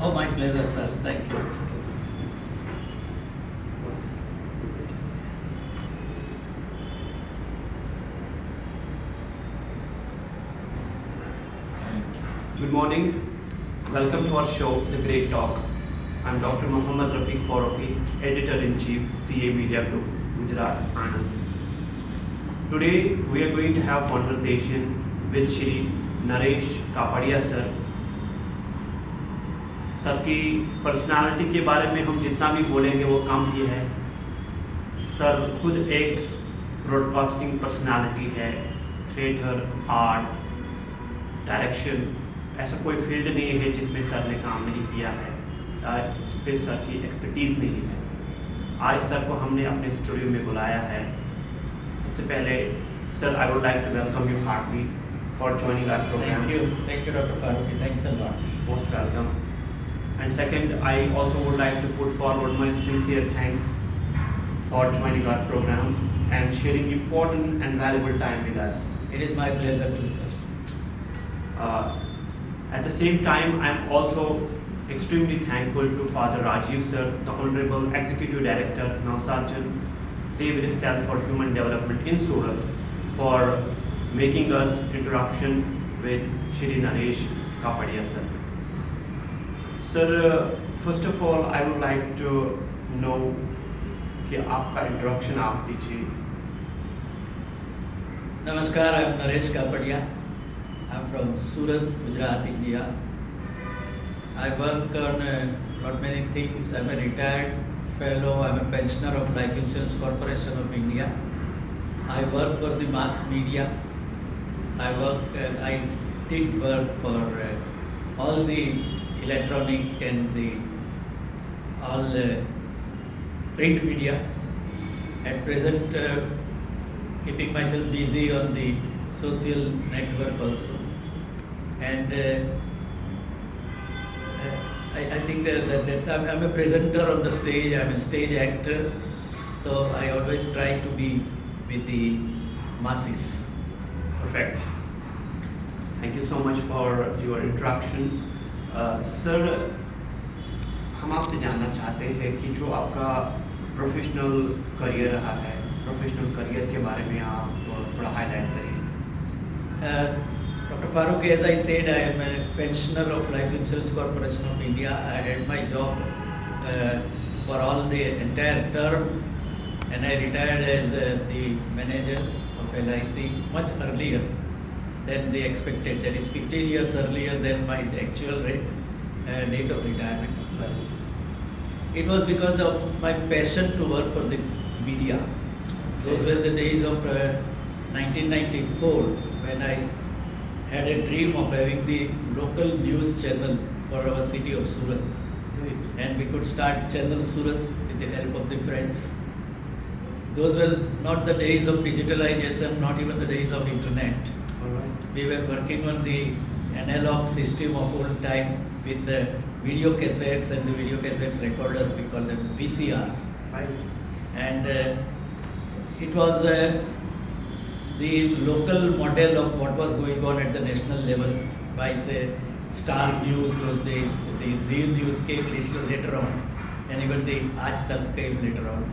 Oh, my pleasure, sir. Thank you. Good morning. Welcome to our show, The Great Talk. I'm Dr. Muhammad Rafiq Faruqi, Editor-in-Chief, CA Media Group, Gujarat, Anand. Today, we are going to have conversation with Shri Naresh Kapadia sir. Sir की personality के बारे में हम जितना भी बोलेंगे वो कम ही है. सर खुद एक ब्रॉडकास्टिंग पर्सनालिटी है. थिएटर, आर्ट, डायरेक्शन, ऐसा कोई फील्ड नहीं है जिसमें सर ने काम नहीं किया है, जिस पे सर की एक्सपर्टीज़ नहीं है. आज सर को हमने अपने स्टूडियो में बुलाया है. सबसे पहले sir, I would like to welcome you heartily for joining our programme. Thank you, Dr. Faruqi. Thanks a lot. Most welcome. And second, I also would like to put forward my sincere thanks for joining our program and sharing important and valuable time with us. It is my pleasure too, sir. At the same time, I am also extremely thankful to Father Rajiv sir, the Honorable Executive Director, Nausarjan Save Itself for Human Development in Surat, for making us introduction with Shri Naresh Kapadia sir. Sir, first of all, I would like to know कि आपका introduction आप दीजिए. Namaskar, I am Naresh Kapadia. I am from Surat, Gujarat, India. I work on not many things. I am a retired fellow. I am a pensioner of Life Insurance Corporation of India. I work for the mass media. I did work for all the electronic and all print media. At present, keeping myself busy on the social network also, and I think that's I'm a presenter on the stage. I'm a stage actor, so I always try to be with the masses. Perfect. Thank you so much for your introduction. Sir, हम आपसे जानना चाहते हैं कि जो आपका professional career रहा है, प्रोफेशनल करियर के बारे में आप थोड़ा हाईलाइट करिए. Dr. Faruqi, as I said, I am a pensioner of Life Insurance Corporation of India. I had my job for all the entire term, and I retired as the manager of LIC much earlier than they expected. That is 15 years earlier than my actual date of retirement. It was because of my passion to work for the media. Those were the days of 1994 when I had a dream of having the local news channel for our city of Surat. And we could start Channel Surat with the help of the friends. Those were not the days of digitalization, not even the days of internet. We were working on the analog system of old time with the video cassettes and the video cassettes recorder, we call them VCRs. Right. And it was the local model of what was going on at the national level by, say, Star News those days. The Zee News came later on, and even the Aaj Tak came later on.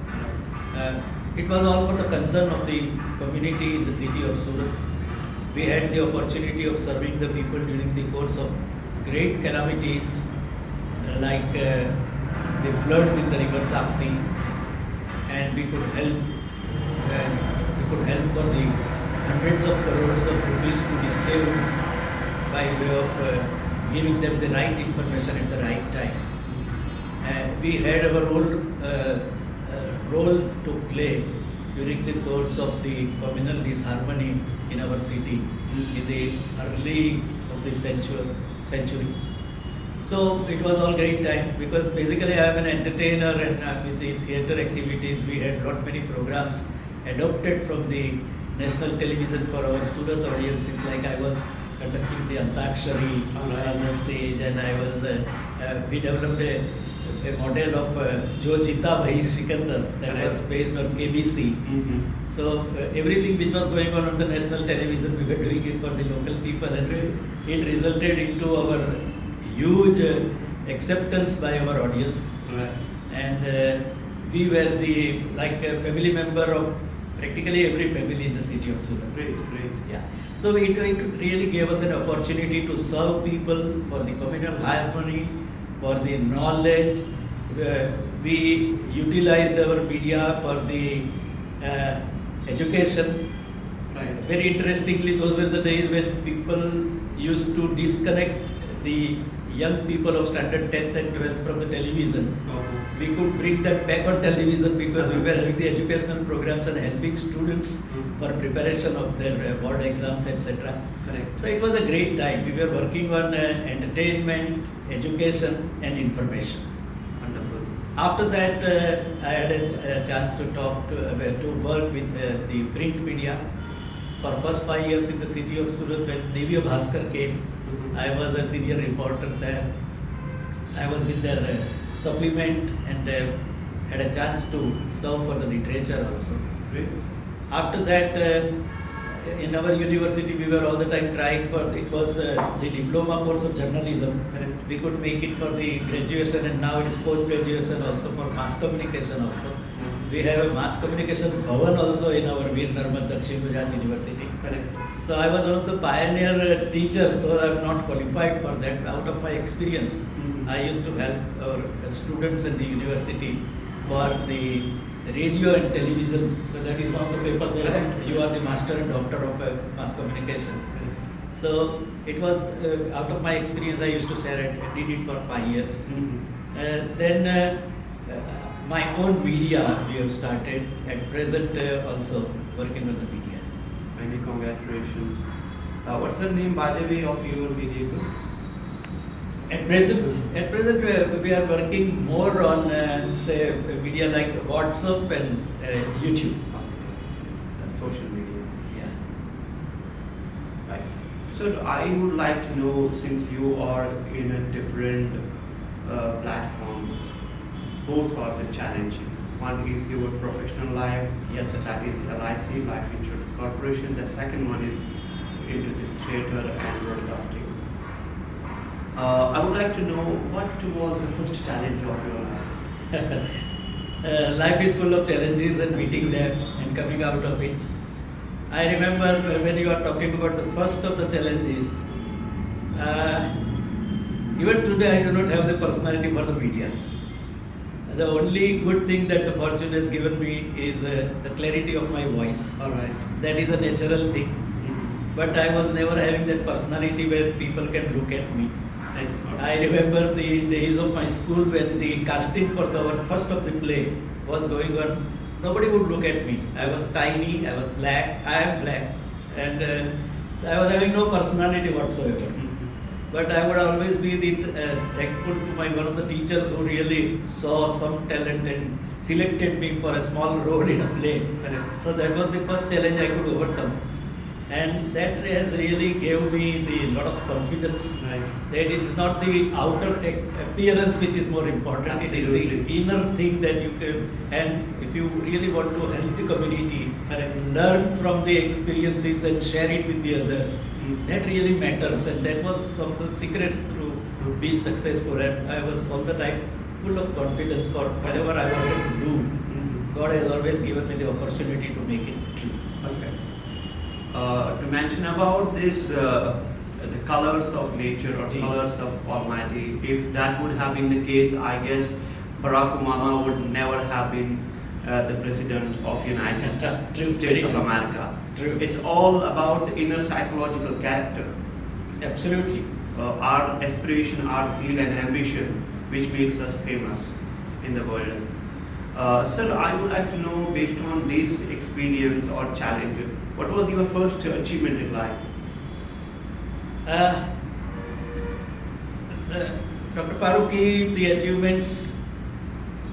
It was all for the concern of the community in the city of Surat. We had the opportunity of serving the people during the course of great calamities like the floods in the river Tapti, and we could help for the hundreds of crores of rupees to be saved by way of giving them the right information at the right time. We had our role to play during the course of the communal disharmony in our city in the early of the century. So it was all great time because basically I am an entertainer, and with the theatre activities we had lot many programs adopted from the national television for our Surat audiences. Like I was conducting the Antakshari on the stage, and I was we developed a model of Jo Jita Bhai Sikandar that was based on KBC. So everything which was going on the national television, we were doing it for the local people, and it resulted into our huge acceptance by our audience. Right. And we were the like a family member of practically every family in the city of Surat. Great, great. Yeah. So it really gave us an opportunity to serve people for the communal harmony, for the knowledge. We utilized our media for the education. Right. Very interestingly, those were the days when people used to disconnect the young people of standard 10th and 12th from the television. We could bring them back on television because we were having the educational programs and helping students for preparation of their board exams, etc. Correct. So it was a great time. We were working on entertainment, education, and information. Wonderful. After that, I had a chance to work with the print media. For first 5 years in the city of Surat, when Divya Bhaskar came, I was a senior reporter there. I was with their supplement and had a chance to serve for the literature also. Great. After that, in our university, we were all the time trying for, it was the diploma course of journalism. Correct. We could make it for the graduation, and now it is post-graduation also for mass communication also. We have a mass communication bhavan also in our Veer Narmad Dakshin Gujarat University. Correct. So I was one of the pioneer teachers, though I am not qualified for that. Out of my experience, I used to help our students in the university for the radio and television. So that is one of the papers says you are the master and doctor of mass communication. So it was out of my experience. I used to share it. I did it for 5 years. Then my own media we have started. At present, also working with the media. Many congratulations. What's the name, by the way, of your media group? At present, we are working more on say media like WhatsApp and YouTube. Okay. Social media. Yeah. Right. So I would like to know, since you are in a different platform, both are the challenging. One is your professional life. Yes, sir. That is LIC, Life Insurance Corporation. The second one is into the theatre and broadcasting. I would like to know what was the first challenge of your life? Life is full of challenges and meeting them and coming out of it. I remember when you are talking about the first of the challenges, even today I do not have the personality for the media. The only good thing that the fortune has given me is the clarity of my voice. All right. That is a natural thing. But I was never having that personality where people can look at me. I remember the days of my school when the casting for the first of the play was going on. Nobody would look at me. I was tiny, I was black, I am black, and I was having no personality whatsoever. But I would always be thankful to one of the teachers who really saw some talent and selected me for a small role in a play. So that was the first challenge I could overcome. And that has really gave me the lot of confidence that it's not the outer appearance which is more important. Absolutely. It is the inner thing that you can, and if you really want to help the community, learn from the experiences and share it with the others, that really matters. And that was some of the secrets to be successful. And I was all the time full of confidence for whatever I wanted to do. God has always given me the opportunity to make it true. Perfect. To mention about this, the colors of nature or colors of Almighty, if that would have been the case, I guess Barack Obama would never have been the president of United States of America. True. It's all about the inner psychological character. Absolutely. Our aspiration, our zeal and ambition, which makes us famous in the world. Sir, I would like to know, based on this experience or challenge, what was your first achievement in life? Dr. Farooqi, the achievements,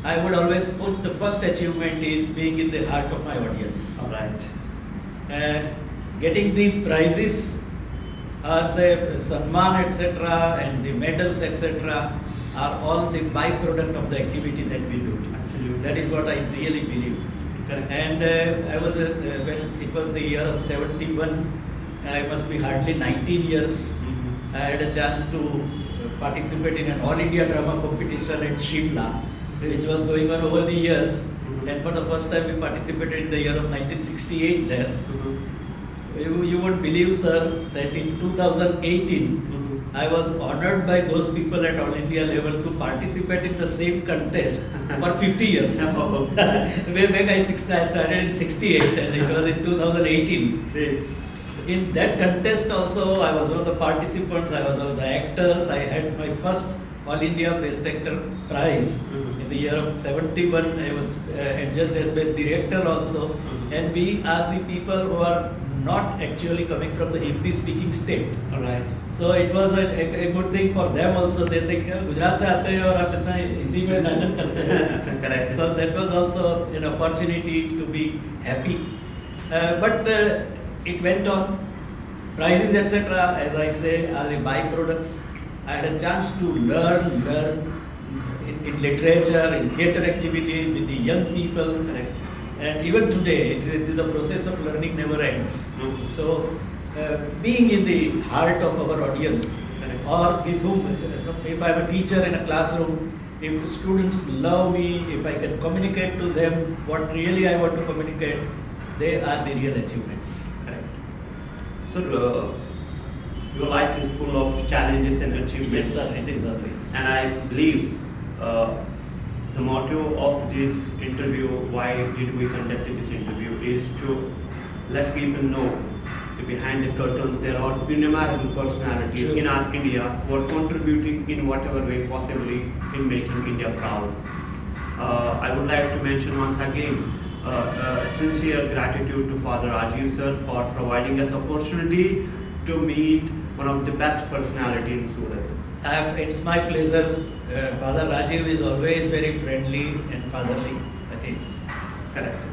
I would always put the first achievement is being in the heart of my audience. All right. Getting the prizes, say Samman, etc., and the medals, etc., are all the byproduct of the activity that we do. Absolutely. That is what I really believe. Correct. And I was, when it was the year of 71, I must be hardly 19 years. I had a chance to participate in an all India drama competition at Shimla, which was going on over the years. And for the first time we participated in the year of 1968 there. You won't believe, sir, that in 2018 I was honored by those people at all India level to participate in the same contest for 50 years. Way back I started in 68 and it was in 2018. In that contest also I was one of the participants, I was one of the actors, I had my first All India Best Actor prize in the year of 71. I was adjudged as Best Director also. And we are the people who are not actually coming from the Hindi speaking state. Alright. So it was a good thing for them also. They say Gujarat se aate hai aur aap itna Hindi mein natak karte hain. Correct. So that was also an opportunity to be happy. But it went on. Prizes etc. as I say are the byproducts. I had a chance to learn in literature, in theatre activities with the young people. Correct. And even today, the process of learning never ends. So, being in the heart of our audience, or with whom, if I'm a teacher in a classroom, if students love me, if I can communicate to them what really I want to communicate, they are the real achievements. Correct. So, your life is full of challenges and achievements. Yes, sir, it is always. And I believe the motto of this interview, why did we conduct this interview, is to let people know that behind the curtains there are innumerable personalities in our India who are contributing in whatever way possibly in making India proud. I would like to mention once again sincere gratitude to Father Rajiv sir for providing us opportunity to meet one of the best personality in Surat. It's my pleasure. Father Rajiv is always very friendly and fatherly. That is correct.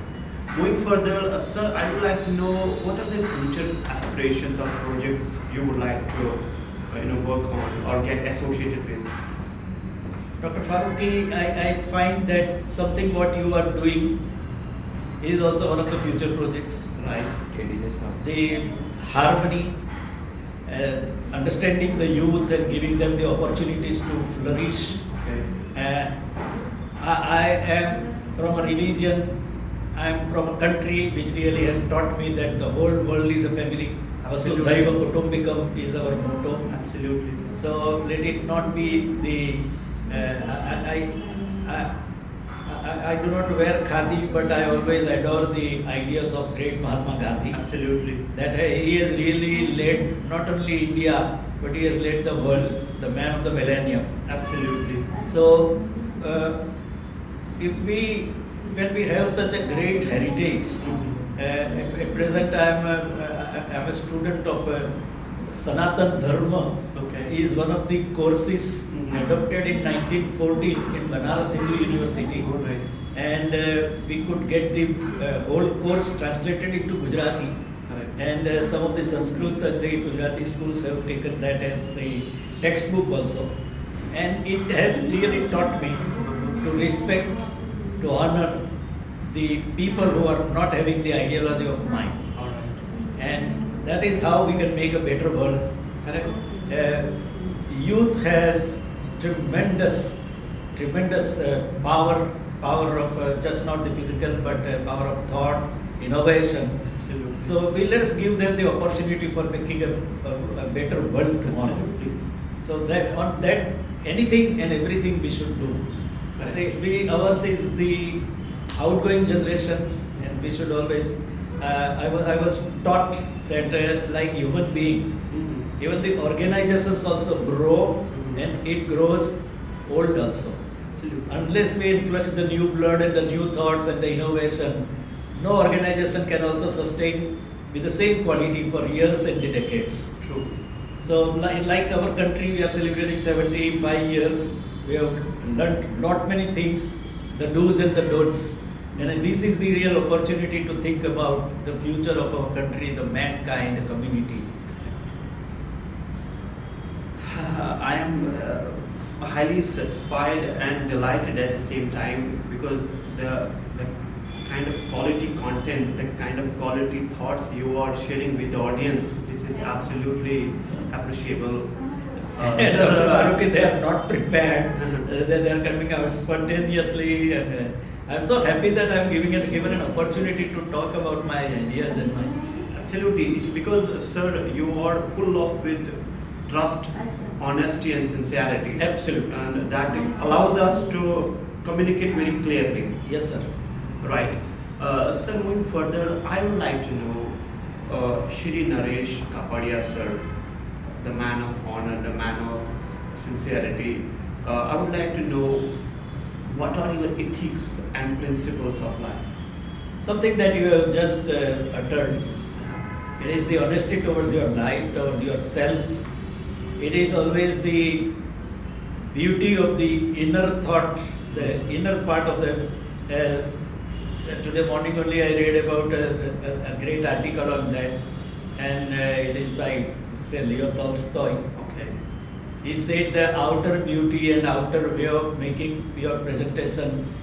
Moving further, sir, I would like to know what are the future aspirations or projects you would like to work on or get associated with. Dr. Farooqi, I find that something what you are doing is also one of the future projects. Right. The harmony, understanding the youth and giving them the opportunities to flourish. Okay. I am from a religion, I am from a country which really has taught me that the whole world is a family. Vasudhaiva Kutumbikam is our motto. Absolutely. So let it not be the, I do not wear khadi, but I always adore the ideas of great Mahatma Gandhi. Absolutely. That he has really led not only India, but he has led the world, the man of the millennium. Absolutely. So, when we have such a great heritage, at present I am a student of Sanatan Dharma. Okay. Is one of the courses adopted in 1914 in Banaras Hindu University. Right. And we could get the whole course translated into Gujarati. Correct. And some of the Sanskrit and the Gujarati schools have taken that as the textbook also. And it has really taught me to respect, to honor the people who are not having the ideology of mine. All right. And that is how we can make a better world. Correct. Youth has tremendous power of just not the physical, but power of thought, innovation. Absolutely. So let's give them the opportunity for making a better world tomorrow. Absolutely. So that on that, anything and everything we should do. Right. See, ours is the outgoing generation, and we should always. I was taught that like human being, even the organizations also grow, and it grows old also. Absolutely. Unless we influx the new blood and the new thoughts and the innovation, no organization can also sustain with the same quality for years and decades. True. So, like our country, we are celebrating 75 years. We have learned not many things, the do's and the don'ts. And this is the real opportunity to think about the future of our country, the mankind, the community. I am highly satisfied and delighted at the same time because the kind of quality content, the kind of quality thoughts you are sharing with the audience, which is absolutely appreciable. Dr. Farooqi, they are not prepared. They are coming out spontaneously, and I'm so happy that I'm given an opportunity to talk about my ideas and my. Absolutely, it's because, sir, you are full of with trust, honesty, and sincerity. Absolutely. And that allows us to communicate very clearly. Yes, sir. Right. Sir, moving further, I would like to know Shri Naresh Kapadia, sir, the man of honor, the man of sincerity. I would like to know what are your ethics and principles of life? Something that you have just uttered. It is the honesty towards your life, towards yourself. It is always the beauty of the inner thought, the inner part of the. Today morning only I read about a great article on that, and it is by say Leo Tolstoy. Okay. He said the outer beauty and outer way of making your presentation,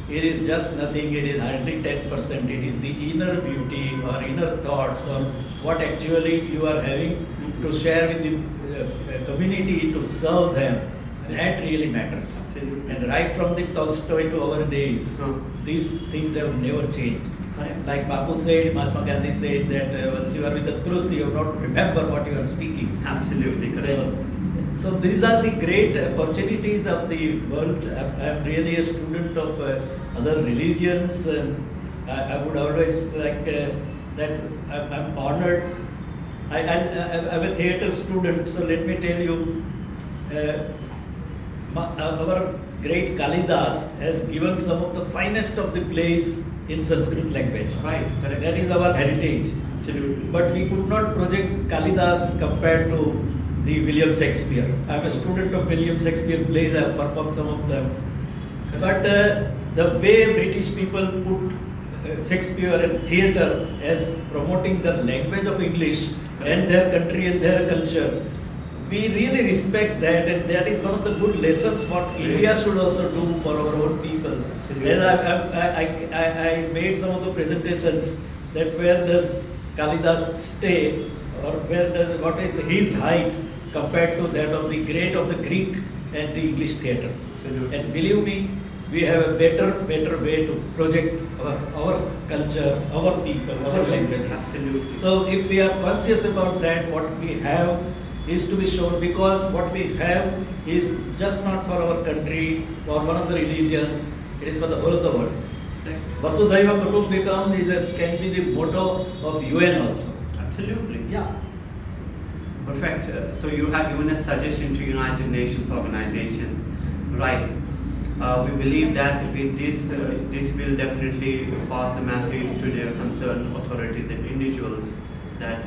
it is just nothing, it is hardly 10%. It is the inner beauty or inner thoughts or what actually you are having to share with the community to serve them. That really matters. Absolutely. And right from the Tolstoy to our days, these things have never changed. Correct. Like Bapu said, Mahatma Gandhi said that once you are with the truth, you have not to remember what you are speaking. Absolutely correct. So these are the great opportunities of the world. I am really a student of other religions. I would always like that. I'm honored. I'm a theatre student, so let me tell you, our great Kalidas has given some of the finest of the plays in Sanskrit language. Right, correct. That is our heritage. Absolutely. But we could not project Kalidas compared to the William Shakespeare. I'm a student of William Shakespeare plays. I have performed some of them. But the way British people put Shakespeare and theatre as promoting the language of English and their country and their culture, we really respect that, and that is one of the good lessons what India should also do for our own people. And I made some of the presentations that where does Kalidas stay, or what is his height compared to that of the great of the Greek and the English theatre. Absolutely. And believe me, we have a better way to project our culture, our people, our languages. Absolutely. So if we are conscious about that, what we have is to be shown, because what we have is just not for our country or one of the religions, it is for the whole of the world. Vasudhaiva Kutumbakam can be the motto of UN also. Absolutely. Yeah. Perfect. So you have given a suggestion to United Nations organization, right? We believe that with this, this will definitely pass the message to their concerned authorities and individuals that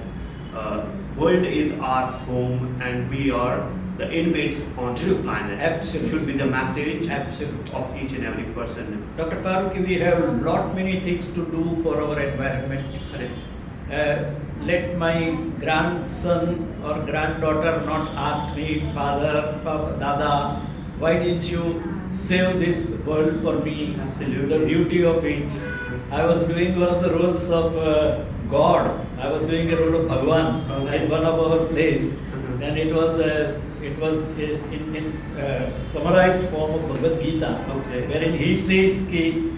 world is our home and we are the inmates on this planet. Absolutely. Should be the message Absolutely. of each and every person. Dr. Farooqi, we have lot many things to do for our environment. Correct. Let my grandson or granddaughter not ask me, Father, Dada, why didn't you save this world for me? Absolutely. The beauty of it. I was doing one of the roles of God. I was doing a role of Bhagwan in one of our plays, and it was in summarized form of Bhagavad Gita, wherein he says ki,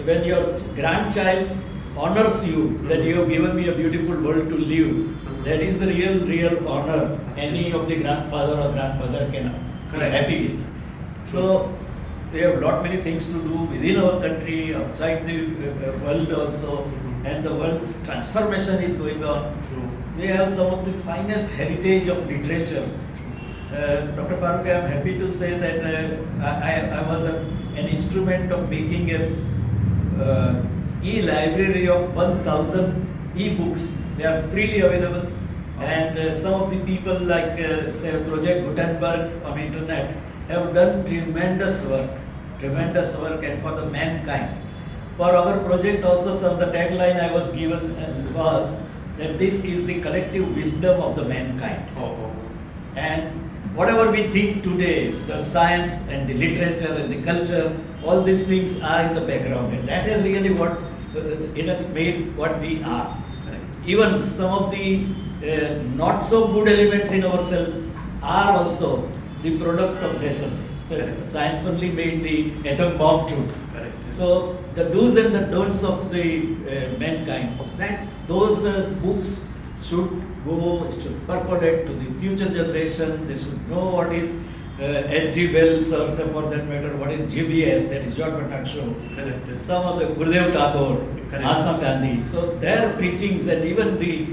when your grandchild honors you that you have given me a beautiful world to live, that is the real honor any of the grandfather or grandmother can be happy with. So we have lot many things to do within our country, outside the world also, and the world transformation is going on. True. We have some of the finest heritage of literature. Dr. Farooqi, I am happy to say that I was an instrument of making a e-library of 1,000 e-books. They are freely available, and some of the people like say Project Gutenberg on internet have done tremendous work, and for the mankind. For our project also, sir, the tagline I was given was that this is the collective wisdom of the mankind. And whatever we think today, the science and the literature and the culture, all these things are in the background, and that is really what it has made what we are. Correct. Even some of the not so good elements in ourselves, are also the product of their subject. So Correct. science only made the atom bomb true. Correct. So the do's and the don'ts of the mankind, that those books should percolate to the future generation. They should know what is H.G. Wells, or some for that matter, what is GBS, that is George Bernard Shaw. Correct. Some of the Gurudev Tagore, Correct. Mahatma Gandhi. So their preachings and even the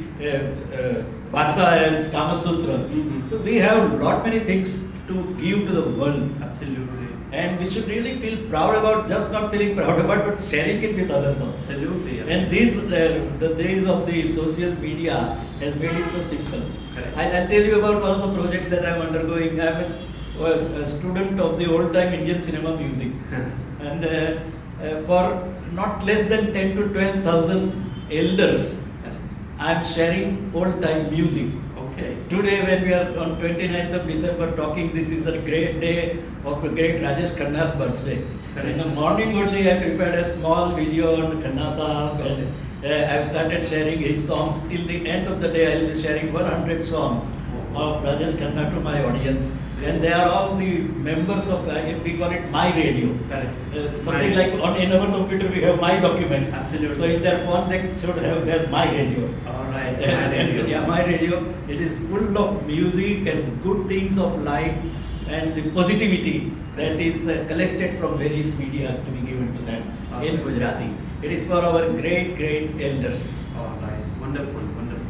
Vatsayanas, Kama Sutra. Mhm. So we have lot many things to give to the world. Absolutely. And we should really feel proud about, just not feeling proud about, but sharing it with others also. Absolutely. And these, the days of the social media has made it so simple. Correct. I'll tell you about one of the projects that I'm undergoing. I'm a student of the old-time Indian cinema music. And for not less than 10 to 12,000 elders, Correct. I'm sharing old-time music. Okay. Today, when we are on 29th of December talking, this is the great day of the great Rajesh Khanna's birthday. Correct. In the morning only, I prepared a small video on Khanna Sahab, and I've started sharing his songs. Till the end of the day, I'll be sharing 100 songs of Rajesh Khanna to my audience. And they are all the members of, we call it My Radio. Correct. Something My- like in our computer we have My Document. Absolutely. So in their phone they should have their My Radio. All right. And yeah, My Radio, it is full of music and good things of life and the positivity that is collected from various medias to be given to them in Okay. Gujarati. It is for our great elders. All right. Wonderful. Wonderful.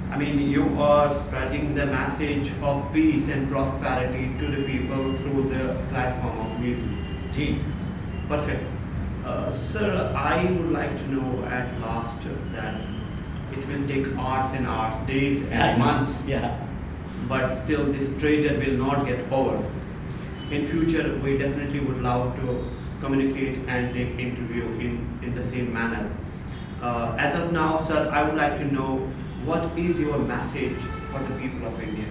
I mean, you are spreading the message of peace and prosperity to the people through the platform of music. Gee. Perfect. Sir, I would like to know at last that it will take hours and hours, days and months, Yeah. but still this treasure will not get over. In future, we definitely would love to communicate and take interview in the same manner. As of now, sir, I would like to know what is your message for the people of India?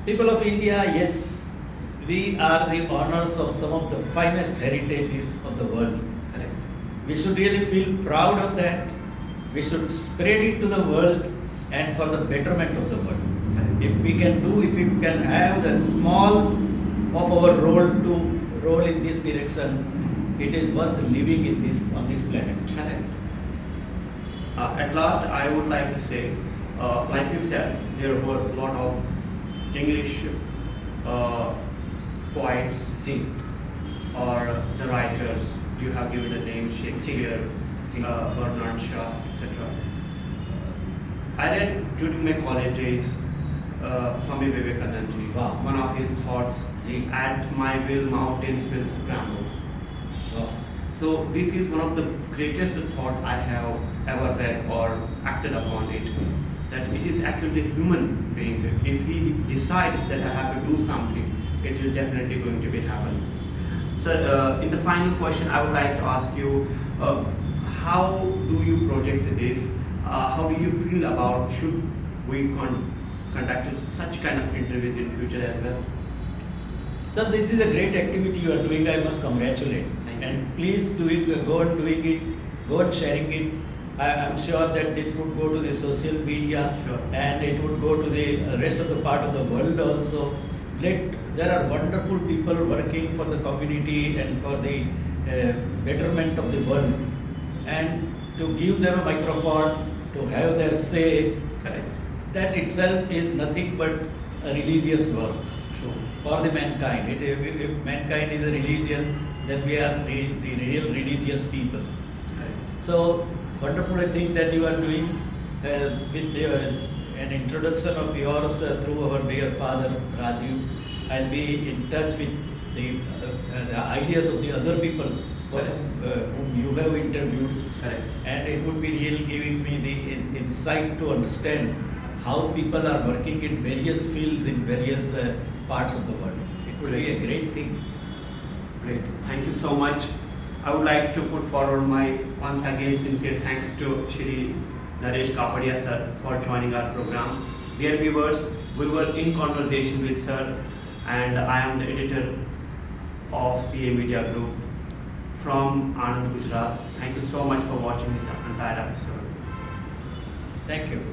People of India, yes, we are the owners of some of the finest heritages of the world. Correct. We should really feel proud of that. We should spread it to the world and for the betterment of the world. If we can have a small of our role in this direction, it is worth living on this planet. Correct. At last, I would like to say, like you said, there were a lot of English poets Gee. or the writers. You have given the name Shakespeare, Bernard Shaw, etc. I read during my college days Swami Vivekananda ji. Wow. One of his thoughts: Ji. "At my will, mountains will scramble." Wow. So this is one of the greatest thought I have ever read or acted upon it. That it is actually the human being. If he decides that I have to do something, it is definitely going to be happen. Sir, in the final question, I would like to ask you, how do you project this? How do you feel about should we conduct such kind of interviews in future as well? Sir, this is a great activity you are doing. I must congratulate. Thank you. And please do it, go on doing it, go on sharing it. I am sure that this would go to the social media, Sure. and it would go to the rest of the part of the world also. There are wonderful people working for the community and for the betterment of the world. And to give them a microphone, to have their say, Correct. that itself is nothing but a religious work True. for the mankind. If mankind is a religion, then we are the real religious people. Correct. So wonderful, I think, that you are doing with an introduction of yours through our dear father Rajiv. I'll be in touch with the ideas of the other people whom you have interviewed, Correct. and it would be really giving me the insight to understand how people are working in various fields in various parts of the world. It would be a great thing. Great. Thank you so much. I would like to put forward my once again sincere thanks to Shri Naresh Kapadia sir for joining our program. Dear viewers, we were in conversation with sir, and I am the editor of CA Media Group from Anand, Gujarat. Thank you so much for watching this entire episode. Thank you.